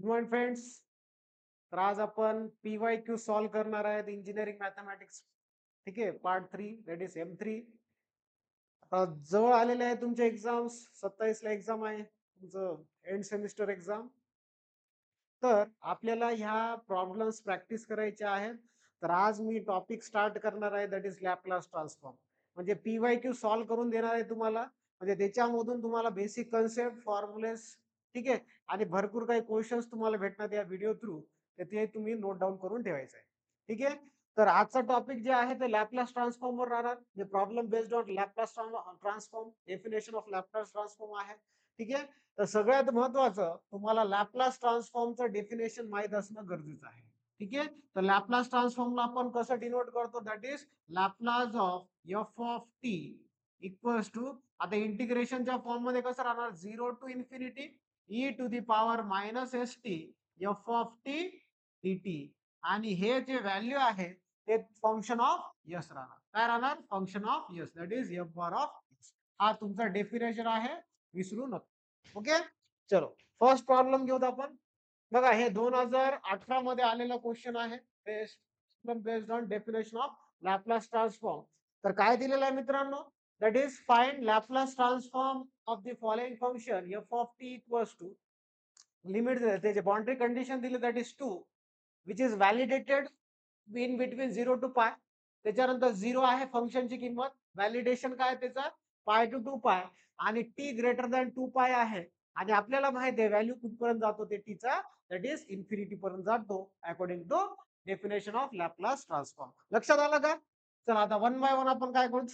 Morning friends. तर आज आपण PYQ सॉल्व करणार आहेत इंजिनिअरिंग मॅथमॅटिक्स. ठीक आहे, पार्ट 3 दॅट इज M3. आता जवळ आलेले आहे तुमचे एक्झाम्स. 27 ला एक्झाम आहे तुमचं एंड सेमिस्टर एक्झाम. तर आपल्याला ह्या प्रॉब्लेम्स प्रॅक्टिस करायचे आहेत. तर आज मी टॉपिक स्टार्ट करणार आहे दॅट इज लॅपलास ट्रान्सफॉर्म. म्हणजे PYQ सॉल्व करून देणार आहे तुम्हाला. म्हणजे त्याच्यामधून तुम्हाला बेसिक कन्सेप्ट फॉर्म्युलेस, ठीक आहे, आणि भरपूर काही क्वेश्चन्स तुम्हाला भेटणार या व्हिडिओ थ्रू. तर ते तुम्ही नोट डाऊन करून ठेवायचं आहे. ठीक आहे. तर आजचा टॉपिक जे आहे ते लॅपलास ट्रान्सफॉर्म वर राहणार. जे problem based on Laplace transform, definition of Laplace transform आहे. ठीक आहे. तर सगळ्यात महत्वाचं तुम्हाला लॅपलास ट्रान्सफॉर्मचं डेफिनेशन माहित असणं गरजेचं आहे. ठीक आहे. तर लॅपलास ट्रान्सफॉर्मला आपण कसं डिनोट करतो, that is Laplace of F of T equals to, आता इंटिग्रेशनच्या फॉर्म मध्ये कसं राहणार, 0 to infinity E to the power minus S T F of T D T. आणि हे जे व्हॅल्यू आहे ते फंक्शन ऑफ यस राहणार. काय राहणार, function of yes, that is f bar of yes. हा तुमचा डेफिनेशन आहे, विसरू नका. ओके. चलो फर्स्ट प्रॉब्लेम घेऊत आपण. बघा, हे 2018 मध्ये आलेला क्वेश्चन आहे, based on definition of Laplace transform. तर काय दिलेलं आहे मित्रांनो, that is find Laplace transform of the following function F of T equals to, limit त्याचे बाउंड्री कंडिशन दिले that is 2 which is validated in between 0 to pi. त्याच्यानंतर 0 आहे फंक्शनची किंमत, व्हॅलिडेशन काय त्याचा, पाय टू 2 पाय, आणि टी ग्रेटर दॅन 2 पाय आहे. आणि आपल्याला माहिती आहे व्हॅल्यू कुठपर्यंत जातो ते टीचा, दॅट इज इन्फिनिटी पर्यंत जातो according to definition of Laplace transform. लक्षात आलं का? चला आता वन बाय वन आपण काय करू,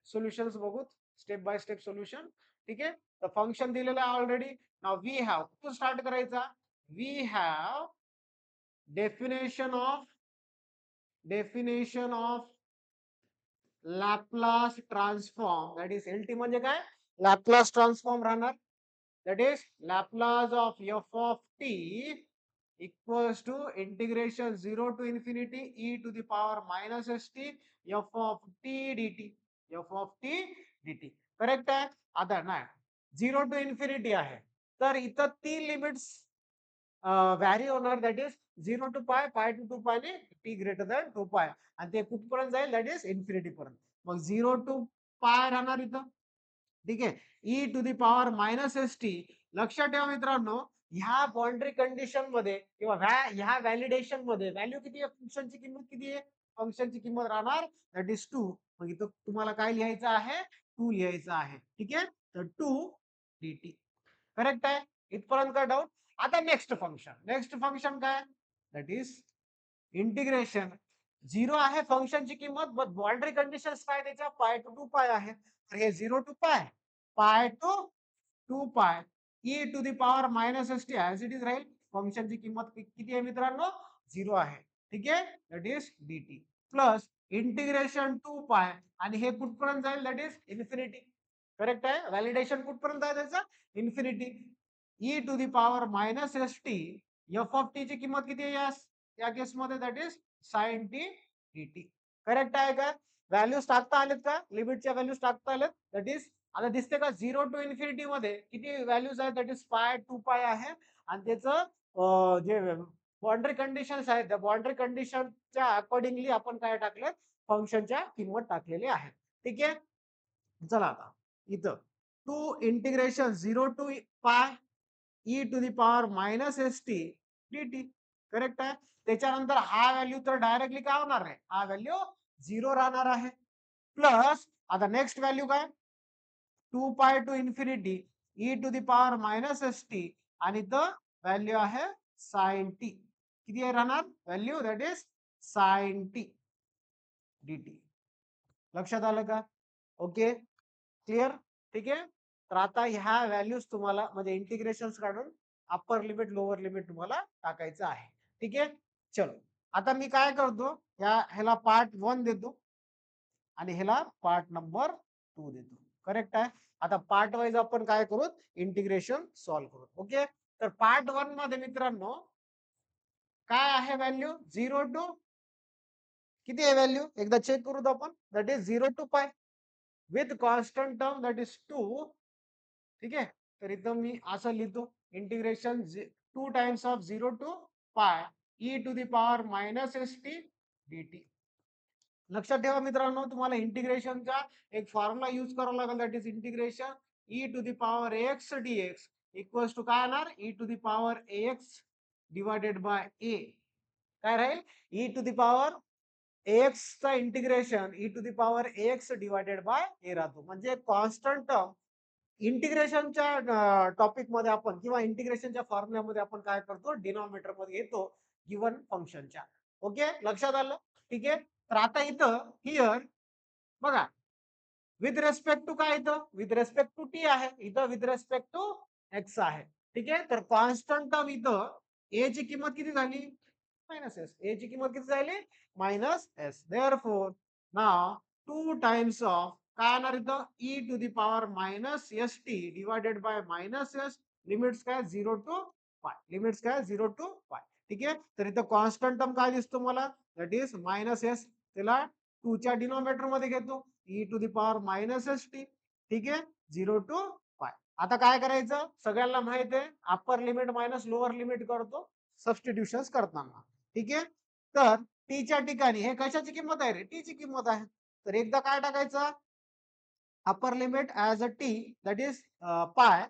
सोल्युशन्स बघू, स्टेप बाय स्टेप सोल्युशन. ठीक आहे. तर फंक्शन दिलेलं आहे ऑलरेडी. नाव वी हॅव, कुठून स्टार्ट करायचा, we have definition of Laplace transform, that is LT म्हणजे काय, लॅपलास ट्रान्सफॉर्म राहणार. That is Laplace of F of T equals to integration 0 to infinity E to the power minus S T F of T D T. F of T D T correct आहे. आता नाही, 0 to infinity आहे, तर इथं 3 limits vary होणार, that is 0 to पाय, पाय to 2 पाय, टी ग्रेटर दॅन 2 पाय, आणि ते कुठपर्यंत जाईल, दॅट इज इन्फिनिटी पर्यंत. मग 0 टू पाय राहणार इथं. ठीक आहे. E to the power minus S T. लक्षात ठेवा मित्रांनो, ह्या बाउंड्री कंडिशन मध्ये किंवा ह्या व्हॅलिडेशन मध्ये व्हॅल्यू किती आहे, फंक्शनची किंमत किती आहे, फंक्शनची किंमत राहणार दॅट इज 2. मग इथं तुम्हाला काय लिहायचं आहे, 2 लिहायचं आहे. ठीक आहे. तर 2 डी टी करेक्ट आहे. इथपर्यंत काय डाऊट. आता नेक्स्ट फंक्शन काय, दॅट इज इंटिग्रेशन. 0 आहे फंक्शनची किंमत, बट बाउंड्री कंडिशन काय त्याच्या, पाय टू 2 पाय आहे. तर हे 0 टू पाय, पाय to 2 pi, E to the power minus S T as it is राहील. फंक्शनची किंमत किती आहे मित्रांनो, 0 आहे. ठीक आहे. That is D T plus integration 2 pi, आणि हे कुठपर्यंत जाईल, दॅट इज इन्फिनिटी. करेक्ट आहे. व्हॅलिडेशन कुठपर्यंत आहे त्याचा, infinity. E to the power minus S T F of T ची किंमत किती आहे या केसमध्ये, that is sine T D T. Correct आहे का? व्हॅल्यूज टाकता आलेत का, लिमिटच्या व्हॅल्यूज टाकता आलेत. दॅट इज, आता दिसते का, 0 टू इन्फिनिटी मध्ये किती व्हॅल्यूज आहेत, दॅट इज पाय 2 पाय आहे. आणि त्याचं जे बाउंड्री कंडिशन्स आहेत, त्या बाउंड्री कंडिशनच्या अकॉर्डिंगली आपण काय टाकलं, फंक्शनच्या किंमत टाकलेली आहे. ठीक आहे. चला आता इथं 2 integration 0 to pi E to the power minus S T D T. Correct आहे. त्याच्यानंतर हा व्हॅल्यू तर डायरेक्टली काय होणार आहे, हा व्हॅल्यू 0 राहणार आहे. प्लस आता नेक्स्ट व्हॅल्यू काय, 2 pi to infinity E to the power minus S T, आणि इथं व्हॅल्यू आहे साइन टी. किती आहे राहणार value, that is sine T D T. लक्षात आलं का? Okay, clear. ठीक आहे. तर आता ह्या व्हॅल्यूज तुम्हाला म्हणजे इंटिग्रेशन काढून अप्पर लिमिट लोअर लिमिट तुम्हाला टाकायचं आहे. ठीक आहे. चलो आता मी काय करतो, ह्याला पार्ट 1 देतो आणि ह्याला पार्ट नंबर 2 देतो. करेक्ट आहे. आता पार्ट वाईज आपण काय करू, इंटिग्रेशन सॉल्व्ह करू. ओके. तर पार्ट 1 मध्ये मित्रांनो काय आहे व्हॅल्यू, 0 टू किती आहे व्हॅल्यू, एकदा चेक करू आपण, that is 0 to pi with constant term that is 2. ठीक आहे. तर इथं मी असं लिहितो integration 2 times of 0 to pi E to the power minus S T D T. लक्षात ठेवा मित्रांनो, तुम्हाला इंटिग्रेशनचा एक फॉर्म्युला यूज करावा लागेल, that is integration E to the power X D X equals to काय येणार, E to the power x divided by A. काय राहील, E to the power X चा integration E to the power x divided by A राहतो. म्हणजे constant term इंटिग्रेशनच्या topic मध्ये आपण किंवा इंटिग्रेशनच्या फॉर्म्युल्यामध्ये आपण काय करतो, डिनॉमिनेटर मध्ये घेतो गिवन फंक्शनच्या. ओके, लक्षात आलं? ठीक आहे. तर आता इथं हिअर बघा, विथ रेस्पेक्ट टू काय, इथं विथ रेस्पेक्ट टू टी आहे, इथं विथ रेस्पेक्ट टू एक्स आहे. ठीक आहे. तर कॉन्स्टंट टर्म इथं ए ची किंमत किती झाली, मायनस एस. ए ची किंमत किती झाली, minus s. Therefore now 2 times of काय येणार इथं, e to the power minus S t divided by minus s, limits काय 0 टू पाय, लिमिट्स काय 0 टू पाय. ठीक आहे. तर इथं कॉन्स्टंट टर्म काय दिसतो मला, दॅट इज मायनस एस. त्याला 2 च्या डिनॉमिनेटर मध्ये घेतो, e to the power minus S t. ठीक आहे, 0 टू पाय. आता काय करायचं, सगळ्यांना माहित आहे upper limit minus lower limit करतो सबस्टिट्यूशन करताना. ठीक आहे. तर टीच्या ठिकाणी हे कशाची किंमत आहे रे, टीची किंमत आहे. तर एकदा काय टाकायचं, upper limit as a t that is pi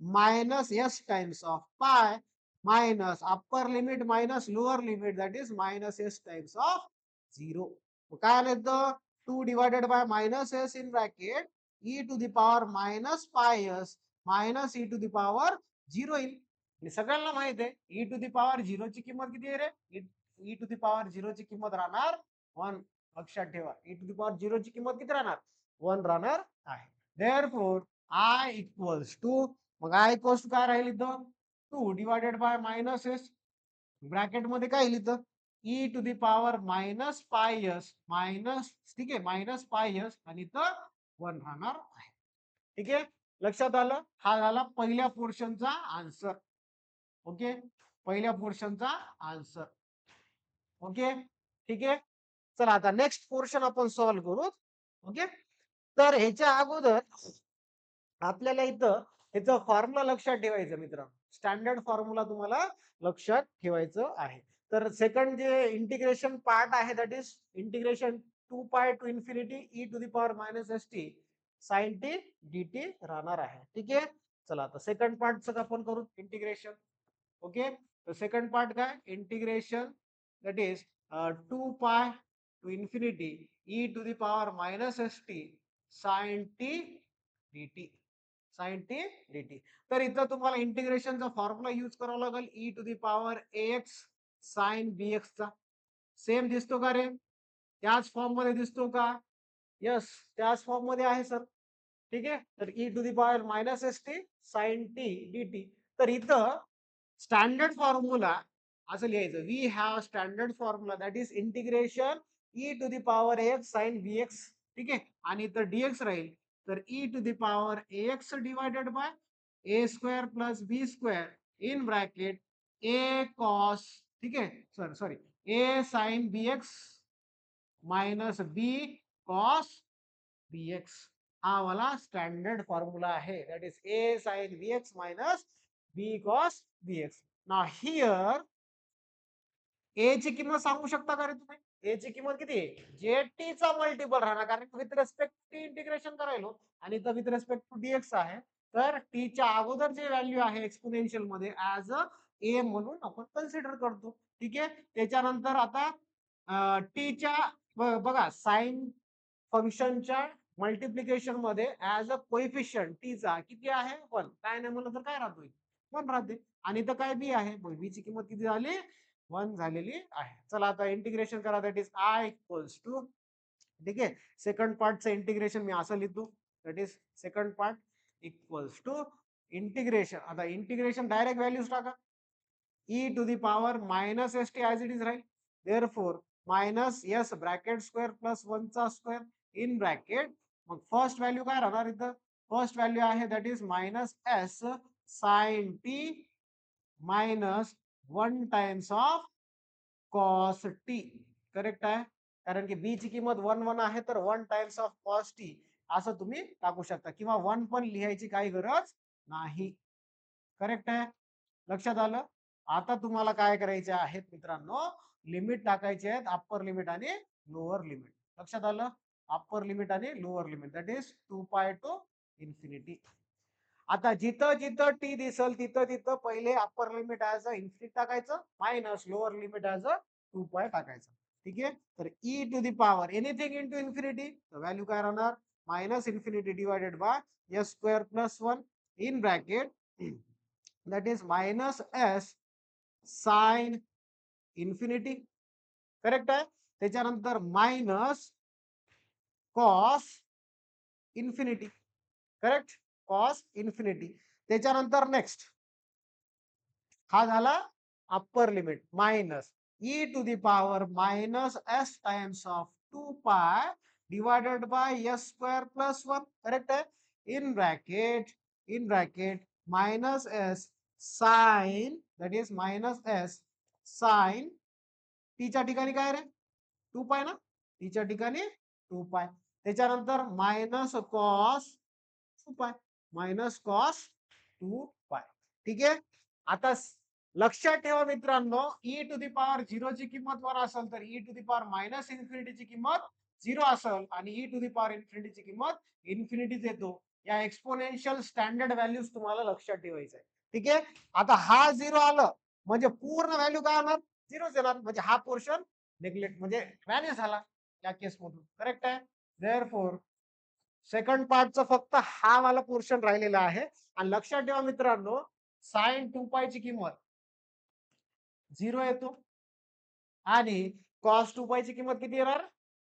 minus S times of pi minus upper limit minus lower limit that is minus S times of 0. काय आलं इथं, 2 divided by minus s in bracket e to the power minus pi s minus E to the power 0 येईल. आणि सगळ्यांना माहित आहे E to the power 0 ची किंमत किती आहे रे, ई टू दी पॉवर 0 ची किंमत राहणार 1. लक्षात ठेवा, ई टू दी पॉवर 0 ची किंमत किती राहणार, 1 राहणार आहे. देअरफॉर आय इक्वल्स टू, मग आय इक्वल्स टू काय राहील इथं, 2 divided by minus s bracket मध्ये काय येईल इथं, e to the power minus pi s minus, ठीक आहे, मायनस पाय एस आणि इथं 1 राहणार आहे. ठीक आहे, लक्षात आलं. हा झाला पहिल्या पोर्शनचा आन्सर. ओके, पहिल्या पोर्शनचा आन्सर. ओके, ठीक आहे. चला आता नेक्स्ट पोर्शन आपण सॉल्व्ह करू. ओके, तर ह्याच्या अगोदर आपल्याला इथं ह्याचा फॉर्म्युला लक्षात ठेवायचं मित्रांनो, स्टँडर्ड फॉर्म्युला तुम्हाला लक्षात ठेवायचं आहे. तर सेकंड जे इंटिग्रेशन पार्ट आहे that is integration 2 pi to infinity E to the power minus S t sine T D t राहणार आहे. ठीक आहे. चला आता सेकंड पार्टचं आपण करू इंटिग्रेशन. ओके, तर सेकंड पार्ट काय, integration that is 2 pi to infinity E to the power minus S t sine T D t, sine T D t. तर इथं तुम्हाला इंटिग्रेशनचा फॉर्म्युला यूज करावा लागेल e to the power x sine b x चा. Same दिसतो का रे, त्याच फॉर्म मध्ये दिसतो का, यस त्याच फॉर्म मध्ये आहे सर. ठीक आहे. तर E to the power minus S t sine T D t. तर इथं स्टँडर्ड फॉर्म्युला असं लिहायचं, we have standard formula that is integration E to the power x sine b x. ठीक आहे, आणि इथं डीएक्स राहील, तर E to the power x divided by a square plus b square in bracket a cos, ठीक आहे, sorry a sine b x minus b cos b x. हा वाला स्टँडर्ड फॉर्म्युला आहे, that is a sine b x minus b cos b x. Now here a ची किंमत सांगू शकता का रे तुम्ही, ए ची किंमत किती आहे, जे टी चा मल्टिपल राहणार, कारण विथ रेस्पेक्ट टी इंटिग्रेशन करायलो आणि इथं विथ रेस्पेक्ट टू डीएक्स आहे. तर टी च्या अगोदर जे व्हॅल्यू आहे एक्सपोनेन्शियल मध्ये ऍज अ ए म्हणून आपण कन्सिडर करतो. ठीक आहे. त्याच्यानंतर आता टीच्या बघा साइन फंक्शनच्या मल्टिप्लिकेशन मध्ये ऍज अ कोइफिशियंट टीचा किती आहे 1, काय नाही म्हणलं तर काय राहतोय 1 राहते. आणि इथं काय बी आहे, मग बी ची किंमत किती झाली 1 झालेली आहे. चला आता इंटिग्रेशन करा, that is I equals to, ठीक आहे, सेकंड पार्टचं इंटिग्रेशन मी असं लिहितो, that is second part equals to integration. आता इंटिग्रेशन डायरेक्ट व्हॅल्यूज टाका, e to the power minus st as it is, right? Therefore minus s bracket square plus 1 चा square in bracket, मग first value काय राहणार इथं, first value आहे that is minus S sine t minus 1 times of cos t. Correct आहे, कारण की बी ची किंमत 1 1 आहे, तर 1 टाइम्स ऑफ कॉस टी असं तुम्ही टाकू शकता, किंवा 1 पण लिहायची काही गरज नाही. करेक्ट आहे. लक्षात आलं. आता तुम्हाला काय करायचे आहेत मित्रांनो, लिमिट टाकायचे आहेत, अप्पर लिमिट आणि लोअर लिमिट. लक्षात आलं. अप्पर लिमिट आणि lower limit, that is 2 pi to infinity. आता जिथं जिथं टी दिसल तिथं तिथं पहिले upper limit as a infinity टाकायचं, minus lower limit as a 2 pi टाकायचं. ठीक आहे. तर E to the power anything into infinity, value काय राहणार, minus infinity divided by S square plus 1 in bracket, that is minus S sine infinity. Correct आहे. त्याच्यानंतर minus cos infinity. Correct. Cos infinity. त्याच्यानंतर next हा झाला upper limit, minus E to the power minus S times of 2 pi divided by S square plus 1. Correct आहे. In bracket minus S sine, that is minus S sine, टीच्या ठिकाणी काय रे, 2 पाय ना, टीच्या ठिकाणी 2 पाय. त्याच्यानंतर मायनस कॉस 2 पाय, मायनस कॉस 2 पाय. ठीक आहे. आता लक्षात ठेवा मित्रांनो, ई टू दी पॉवर 0 ची किंमत 1 असेल तर E to the power minus इन्फिनिटीची किंमत 0 असेल आणि ई टू दी पॉवर इन्फिनिटीची किंमत इन्फिनिटीच येतो. या एक्सपोनेन्शियल स्टँडर्ड व्हॅल्यूज तुम्हाला लक्षात ठेवायचं आहे. ठीक आहे. आता हा 0 आलं म्हणजे पूर्ण व्हॅल्यू काय होणार, 0 येणार, म्हणजे हा पोर्शन नेग्लेक्ट म्हणजे व्हॅनिश झाला या केसमधून. करेक्ट आहे. देअरफॉर सेकंड पार्टचं फक्त हा वाला पोर्शन राहिलेला आहे. आणि लक्षात ठेवा मित्रांनो, साइन 2 पाय ची किंमत 0 येतो आणि कॉस 2 पाय ची किंमत किती येणार,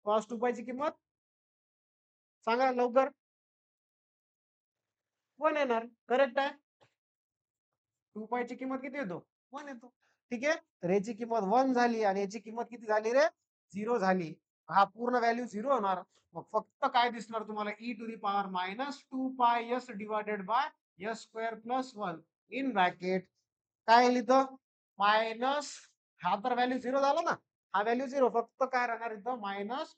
कॉस 2 पाय ची किंमत सांगा लवकर, 1 येणार. करेक्ट आहे. 2 पाय ची किंमत किती येतो, 1 येतो. ठीक आहे. तर याची किंमत 1 झाली आणि याची किंमत किती झाली रे, 0 झाली. हा पूर्ण व्हॅल्यू 0 होणार. मग फक्त काय दिसणार तुम्हाला, e to the power minus 2 pi s divided by S square plus 1 in bracket काय लिहितं, मायनस, हा तर व्हॅल्यू 0 झाला ना, हा व्हॅल्यू 0, फक्त काय राहणार इथं मायनस,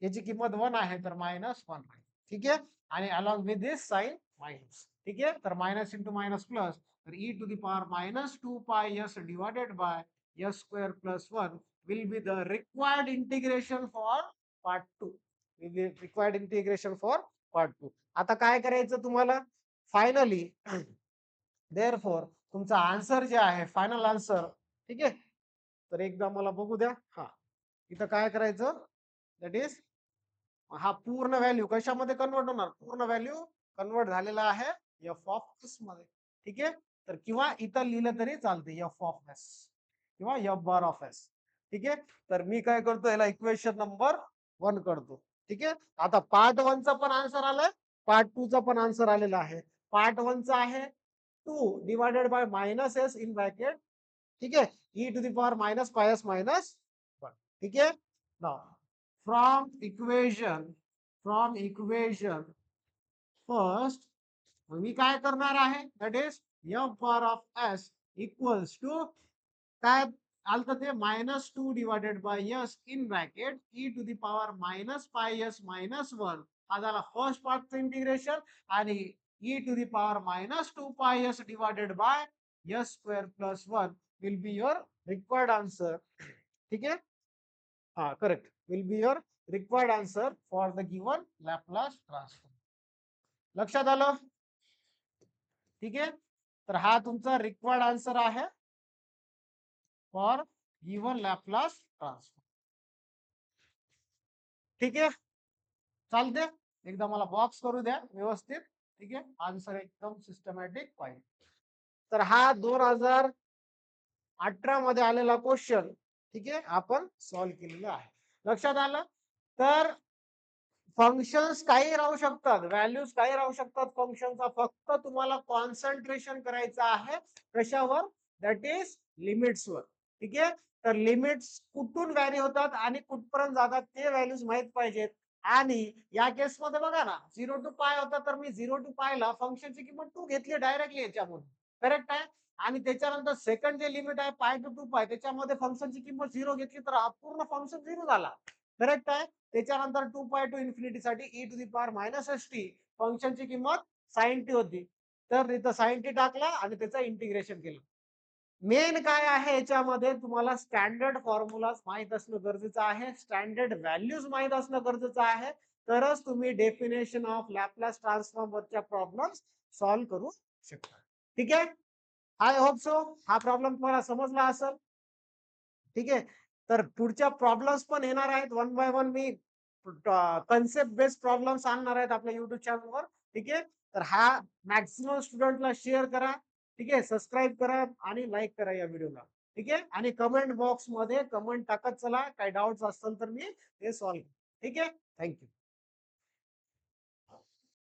याची किंमत 1 आहे तर -1 आहे. ठीक आहे. आणि along with this sine minus. ठीक आहे. तर मायनस इंटू मायनस प्लस, तर E to the power minus 2 pi s divided by S square plus 1 will be the required integration for part 2. Required integration for part 2. आता काय करायचं तुम्हाला, finally therefore तुमचा answer जे आहे, फायनल आन्सर. ठीक आहे. तर एकदा मला बघू द्या. हा, इथं काय करायचं, दॅट इज हा पूर्ण व्हॅल्यू कशामध्ये कन्वर्ट होणार, पूर्ण व्हॅल्यू कन्वर्ट झालेला आहे एफ ऑफ एस मध्ये. ठीक आहे. तर किंवा इथं लिहिलं तरी चालते, एफ ऑफ एस किंवा एफ बार ऑफ एस. ठीक आहे. तर मी काय करतो, याला इक्वेशन नंबर 1 करतो. ठीक आहे. आता पार्ट 1 चा पण आन्सर आलाय, पार्ट 2 चा पण आन्सर आलेला आहे. पार्ट 1 चा आहे 2 divided by minus s in bracket. ठीक आहे. E to the power minus pi s minus 1. ठीक आहे. नाव from equation first मी काय करणार आहे, that is f bar of s equals to काय आलं ते -2 divided by s in bracket e to the power minus pi s minus 1. हा झाला फर्स्ट पार्टचं इंटिग्रेशन. आणि E to the power -2 pi s divided by S square plus 1 will be your required answer. ठीक आहे. हा, correct, will be your required answer for the given Laplace transform. लक्षात आलं. ठीक आहे. तर हा तुमचा रिक्वायर्ड आन्सर आहे फॉर गिवन लॅपलास ट्रान्सफॉर्म. ठीक आहे. चालते. एकदा मला बॉक्स करू द्या व्यवस्थित. ठीक आहे. आन्सर एकदम सिस्टमॅटिक पाहिजे. तर हा 2018 मध्ये आलेला क्वेश्चन, ठीक आहे, आपण सॉल्व्ह केलेला आहे. लक्षात आलं. तर फंक्शन्स काही राहू शकतात, व्हॅल्यूज काही राहू शकतात फंक्शनचा, फक्त तुम्हाला कॉन्सन्ट्रेशन करायचं आहे कशावर, दॅट इज लिमिट्सवर. ठीक आहे. तर लिमिट्स कुठून व्हॅरी होतात आणि कुठपर्यंत जातात ते व्हॅल्यूज माहित पाहिजेत. आणि या केसमध्ये बघा ना, 0 टू पाय होता तर मी 0 टू पायला फंक्शनची किंमत 2 घेतली डायरेक्टली याच्यामधून. करेक्ट आहे. आणि त्याच्यानंतर सेकंड जे लिमिट आहे पाय टू 2 पाय, त्याच्यामध्ये फंक्शनची किंमत 0 घेतली तर हा पूर्ण फंक्शन 0 झाला. करेक्ट आहे. त्याच्यानंतर 2 पाय टू इन्फिनिटी साठी e to the power minus S t फंक्शनची किंमत साइन टी होती. तर इथं साइन टी टाकला आणि त्याचं इंटिग्रेशन केलं. मेन काय आहे याच्यामध्ये तुम्हाला स्टँडर्ड फॉर्म्युलाज माहीत असणं गरजेचं आहे. स्टँडर्ड व्हॅल्यूज माहीत असणं गरजेचं आहे. तरच तुम्ही डेफिनेशन ऑफ लॅपलास ट्रान्सफॉर्म वरच्या प्रॉब्लेम्स सॉल्व्ह करू शकता. ठीक आहे? आय होप सो हा प्रॉब्लेम तुम्हाला समजला असेल. ठीक आहे. तर पुढच्या प्रॉब्लेम्स पण येणार आहेत one by one. Me concept based problems आणणार आहेत आपल्या युट्यूब चॅनलवर. ठीक आहे. तर हा मॅक्सिमम स्टुडंटला शेअर करा. ठीक आहे. सबस्क्राईब करा आणि लाईक करा या व्हिडिओला. ठीक आहे. आणि कमेंट बॉक्स मध्ये कमेंट टाकत चला. काही डाऊट्स असतील तर मी ते सॉल्व्ह. ठीक आहे. थँक्यू.